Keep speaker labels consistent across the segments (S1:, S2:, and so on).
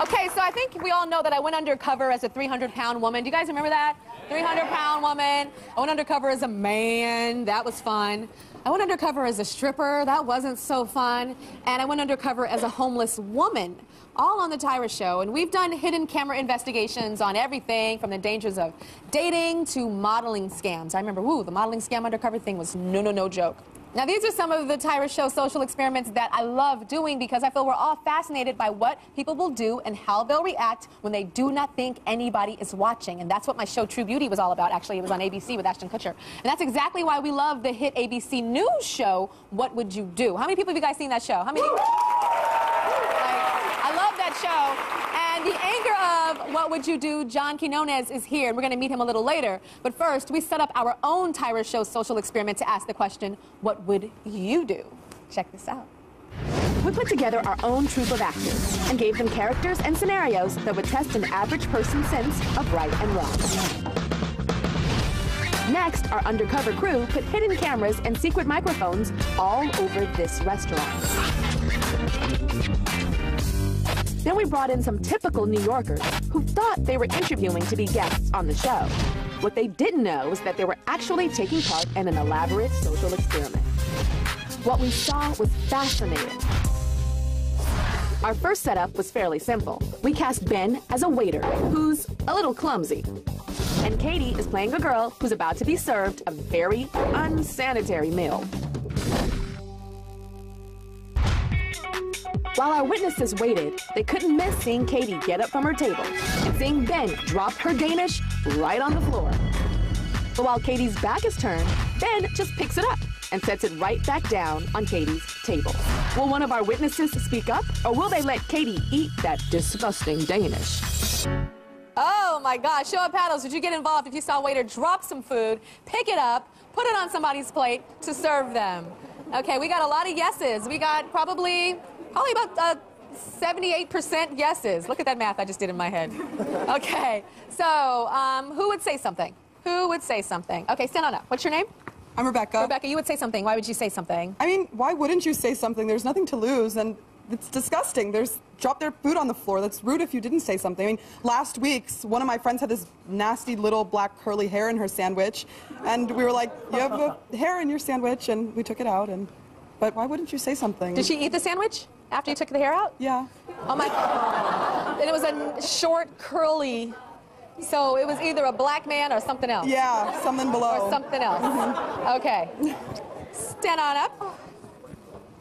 S1: Okay, so I think we all know that I went undercover as a 300-pound woman. Do you guys remember that? 300-pound woman. I went undercover as a man. That was fun. I went undercover as a stripper. That wasn't so fun. And I went undercover as a homeless woman, all on the Tyra Show. And we've done hidden camera investigations on everything from the dangers of dating to modeling scams. I remember, the modeling scam undercover thing was no joke. Now, these are some of the Tyra Show social experiments that I love doing because I feel we're all fascinated by what people will do and how they'll react when they do not think anybody is watching. And that's what my show True Beauty was all about. Actually, it was on ABC with Ashton Kutcher. And that's exactly why we love the hit ABC News show, What Would You Do? How many people have you guys seen that show? How many? I love that show. And the anchor of What Would You Do, John Quinones, is here. And we're going to meet him a little later. But first, we set up our own Tyra Show social experiment to ask the question, what would you do? Check this out.
S2: We put together our own troupe of actors and gave them characters and scenarios that would test an average person's sense of right and wrong. Next, our undercover crew put hidden cameras and secret microphones all over this restaurant. Then we brought in some typical New Yorkers who thought they were interviewing to be guests on the show. What they didn't know was that they were actually taking part in an elaborate social experiment. What we saw was fascinating. Our first setup was fairly simple. We cast Ben as a waiter who's a little clumsy. And Katie is playing a girl who's about to be served a very unsanitary meal. While our witnesses waited, they couldn't miss seeing Katie get up from her table and seeing Ben drop her Danish right on the floor. But while Katie's back is turned, Ben just picks it up and sets it right back down on Katie's table. Will one of our witnesses speak up, or will they let Katie eat that disgusting Danish?
S1: Oh my gosh, show of paddles, would you get involved if you saw a waiter drop some food, pick it up, put it on somebody's plate to serve them? Okay, we got a lot of yeses. We got probably about 78% yeses. Look at that math I just did in my head. Okay, so who would say something? Who would say something? Okay, stand on up. What's your name?
S3: I'm Rebecca.
S1: Rebecca, you would say something. Why would you say something?
S3: I mean, why wouldn't you say something? There's nothing to lose, and it's disgusting. Drop their food on the floor. That's rude if you didn't say something. I mean, last week, one of my friends had this nasty little black curly hair in her sandwich, and we were like, you have a hair in your sandwich, and we took it out, but why wouldn't you say something?
S1: Did she eat the sandwich after you took the hair out?
S3: Yeah.
S1: Oh my God. And it was a short, curly, so it was either a black man or something else.
S3: Yeah, something below.
S1: Or something else. Okay. Stand on up.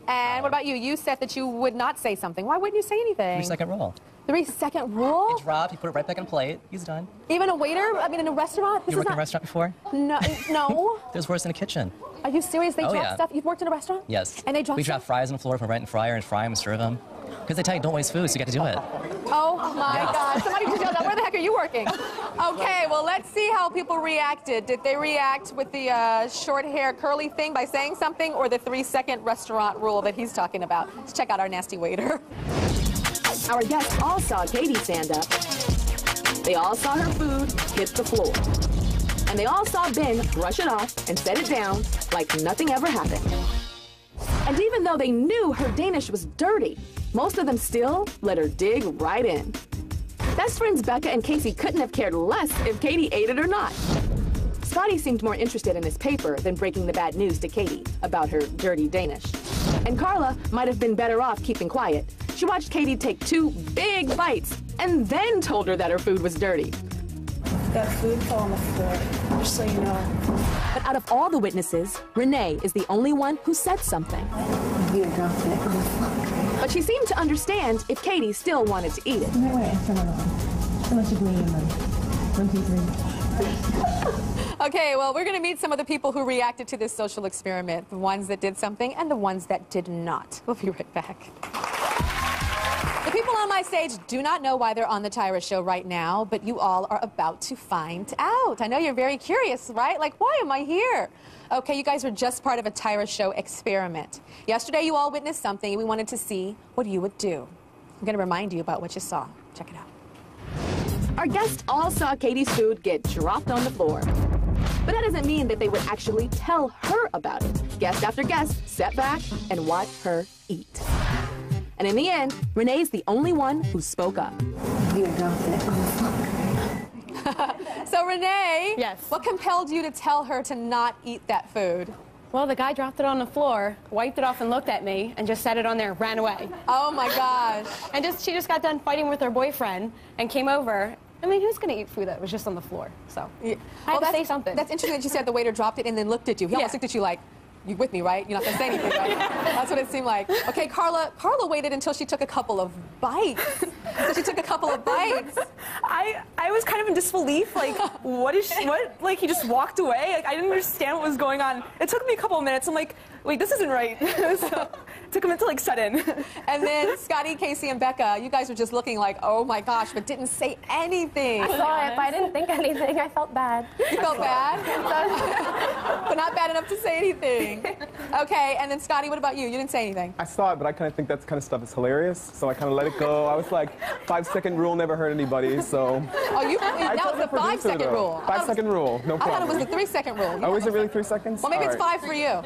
S1: And what about you? You said that you would not say something. Why wouldn't you say anything?
S4: 3-second rule.
S1: 3-second rule?
S4: You drop, you put it right back in a plate, he's done.
S1: Even a waiter? I mean, in a restaurant?
S4: You worked in a restaurant before?
S1: No. No.
S4: There's worse in a kitchen.
S1: Are you serious? They drop stuff? You've worked in a restaurant?
S4: Yes.
S1: And they drop
S4: We drop fries on the floor from right in the fryer and fry them and serve them. Because they tell you don't waste food, so you got to do it.
S1: Oh my God. Somebody just yelled out, where the heck are you working? Okay, well, let's see how people reacted. Did they react with the short hair curly thing by saying something, or the 3-second restaurant rule that he's talking about? Let's check out our nasty waiter.
S2: Our guests all saw Katie stand up. They all saw her food hit the floor. And they all saw Ben brush it off and set it down like nothing ever happened. And even though they knew her Danish was dirty, most of them still let her dig right in. Best friends Becca and Casey couldn't have cared less if Katie ate it or not. Scotty seemed more interested in his paper than breaking the bad news to Katie about her dirty Danish. And Carla might have been better off keeping quiet. She watched Katie take 2 big bites and then told her that her food was dirty.
S5: That food fell on the floor, just so you know.
S2: But out of all the witnesses, Renee is the only one who said something.
S5: You dropped it on the floor.
S2: But she seemed to understand if Katie still wanted to eat it.
S5: Wait, so much of medium then. 1, 2, 3.
S1: Okay, well, we're going to meet some of the people who reacted to this social experiment, the ones that did something and the ones that did not. We'll be right back. The people on my stage do not know why they're on the Tyra Show right now, but you all are about to find out. I know you're very curious, right? Like, why am I here? Okay, you guys were just part of a Tyra Show experiment. Yesterday, you all witnessed something, and we wanted to see what you would do. I'm going to remind you about what you saw. Check it out.
S2: Our guests all saw Katie's food get dropped on the floor. But that doesn't mean that they would actually tell her about it. Guest after guest sat back and watched her eat. And in the end, Renee's the only one who spoke up.
S5: You dropped it on the floor.
S1: So Renee,
S6: Yes.
S1: what compelled you to tell her to not eat that food?
S6: Well, the guy dropped it on the floor, wiped it off and looked at me, and just set it on there and ran away.
S1: Oh my gosh.
S6: And she just got done fighting with her boyfriend and came over. I mean, who's going to eat food that was just on the floor? So I had to say something.
S1: That's interesting that you said the waiter dropped it and then looked at you. He almost looked at you like, you with me, right? You're not going to say anything, right? That's what it seemed like. Okay, Carla waited until she took a couple of bites. So she took a couple of bites.
S7: I was kind of in disbelief, like, what? Like, he just walked away? Like, I didn't understand what was going on. It took me a couple of minutes. I'm like, wait, this isn't right. So it took a minute to, like, set in.
S1: And then Scotty, Casey, and Becca, you guys were just looking like, oh my gosh, but didn't say anything.
S8: I saw it, but I didn't think anything. I felt bad.
S1: You felt bad? But not bad enough to say anything. Okay, and then Scotty, what about you? You didn't say anything.
S9: I saw it, but I kind of think that kind of stuff is hilarious, so I kind of let it go. I was like, 5-second rule never hurt anybody, so.
S1: Oh, that was the 5-second rule.
S9: 5-second rule, no problem.
S1: I thought it was the 3-second rule.
S9: Oh, is it really 3 seconds?
S1: Well, maybe
S9: All
S1: it's
S9: right.
S1: 5 for you.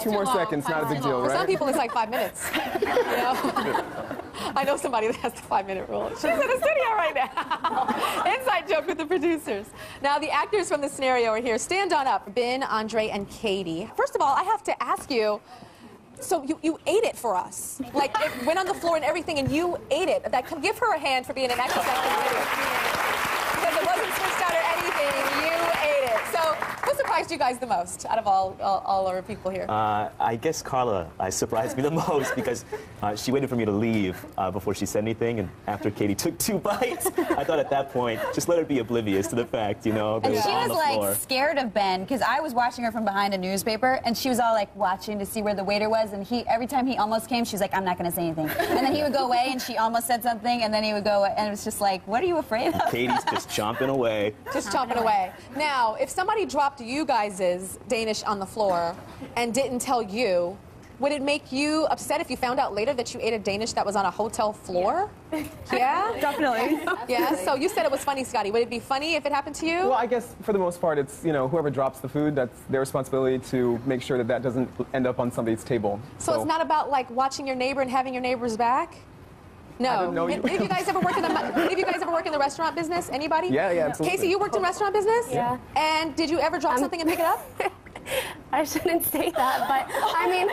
S9: 2 more seconds, not a big deal,
S1: For
S9: right?
S1: some people, it's like 5 minutes. You know? I know somebody that has the 5-minute rule. She's in the studio right now. Inside joke with the producers. Now, the actors from the scenario are here. Stand on up. Ben, Andre, and Katie. First of all, I have to ask you, so you ate it for us. Like, it went on the floor and everything, and you ate it. Give her a hand for being an actress. Because it wasn't switched out or anything, you ate it. So, who surprised you guys the most out of all our people here?
S10: I guess Carla surprised me the most because she waited for me to leave before she said anything, and after Katie took 2 bites, I thought at that point, just let her be oblivious to the fact, you know, that
S11: And
S10: it was
S11: she
S10: on
S11: was
S10: the
S11: like
S10: floor.
S11: scared of Ben because I was watching her from behind a newspaper, and she was all like watching to see where the waiter was, and every time he almost came, she was like, I'm not going to say anything. And then he would go away, and she almost said something, and then he would go away, and it was just like, what are you afraid of?
S10: Katie's just chomping away.
S1: Just chomping away. Now, if somebody dropped you guys' Danish on the floor and didn't tell you, would it make you upset if you found out later that you ate a Danish that was on a hotel floor? Yeah?
S7: Definitely.
S1: Yeah? So you said it was funny, Scotty. Would it be funny if it happened to you?
S9: Well, I guess for the most part, it's, you know, whoever drops the food, that's their responsibility to make sure that doesn't end up on somebody's table.
S1: So it's not about, like, watching your neighbor and having your neighbor's back? No.
S9: I didn't know you.
S1: Any of you guys ever work in the restaurant business? Anybody?
S9: Yeah, absolutely.
S1: Casey, you worked in restaurant business?
S8: Yeah.
S1: And did you ever drop something and pick it up?
S8: I shouldn't say that, but I mean,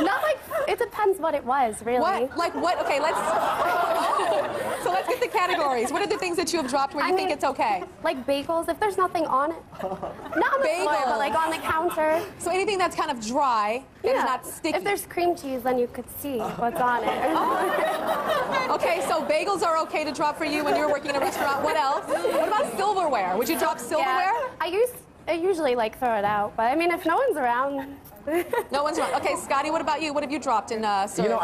S8: not like, it depends what it was, really.
S1: What? Like what? Okay, so let's get the categories. What are the things that you have dropped where you think it's okay?
S8: Like bagels, if there's nothing on it. Not on the floor, but like on the counter.
S1: So anything that's kind of dry, that is not sticky.
S8: If there's cream cheese, then you could see what's on it.
S1: Okay, so bagels are okay to drop for you when you're working in a restaurant. What else? What about silverware? Would you drop silverware?
S8: Yeah, I usually like throw it out, but I mean, if no one's around.
S1: No one's around. Okay, Scotty, what about you? What have you dropped and served?
S9: You know,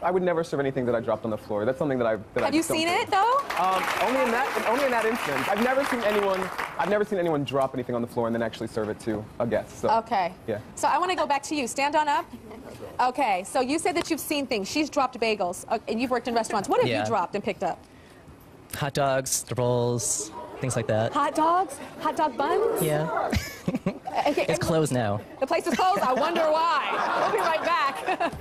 S9: I would never serve anything that I dropped on the floor. That's something that I.
S1: Have you seen it though?
S9: Only in that instance. I've never seen anyone drop anything on the floor and then actually serve it to a guest. So,
S1: okay.
S9: Yeah.
S1: So I want to go back to you. Stand on up. Okay. So you said that you've seen things. She's dropped bagels, and you've worked in restaurants. What have you dropped and picked up?
S4: Hot dogs, the rolls, things like that.
S1: Hot dogs? Hot dog buns?
S4: Yeah.
S1: Okay.
S4: It's closed now.
S1: The place is closed? I wonder why. We'll be right back.